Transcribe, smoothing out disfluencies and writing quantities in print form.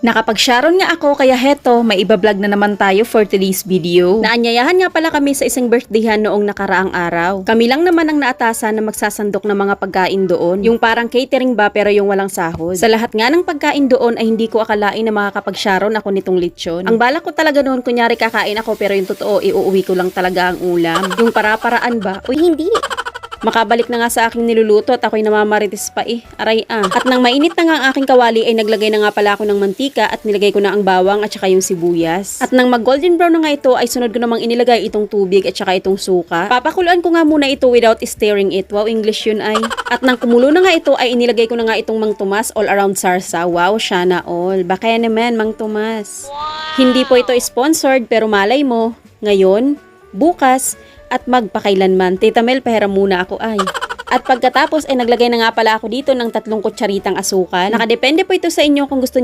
Nakapag-sharon nga ako kaya heto, may iba-vlog na naman tayo for today's video. Naanyayahan nga pala kami sa isang birthdayhan noong nakaraang araw. Kami lang naman ang naatasan na magsasandok ng mga pagkain doon. Yung parang catering ba pero yung walang sahod. Sa lahat nga ng pagkain doon ay hindi ko akalain na makakapag-sharon ako nitong lechon. Ang balak ko talaga noon kunyari kakain ako pero yung totoo iuuwi ko lang talaga ang ulam. Yung para-paraan ba? Uy hindi! Makabalik na nga sa aking niluluto at ako'y namamarites pa aray ah. At nang mainit na nga ang aking kawali ay naglagay na nga pala ako ng mantika at nilagay ko na ang bawang at saka yung sibuyas. At nang mag golden brown na nga ito ay sunod ko namang inilagay itong tubig at saka itong suka. Papakuluan ko nga muna ito without stirring it. Wow, English yun ay. At nang kumulo na nga ito ay inilagay ko na nga itong Mang Tomas all around sarsa. Wow, sana all. Baka naman Mang Tomas. Wow. Hindi po ito sponsored pero malay mo, ngayon, bukas, at magpakailanman. Tita Mel, pahiram muna ako ay. At pagkatapos ay naglagay na nga pala ako dito ng 3 kutsaritang asukal. Nakadepende po ito sa inyo kung gusto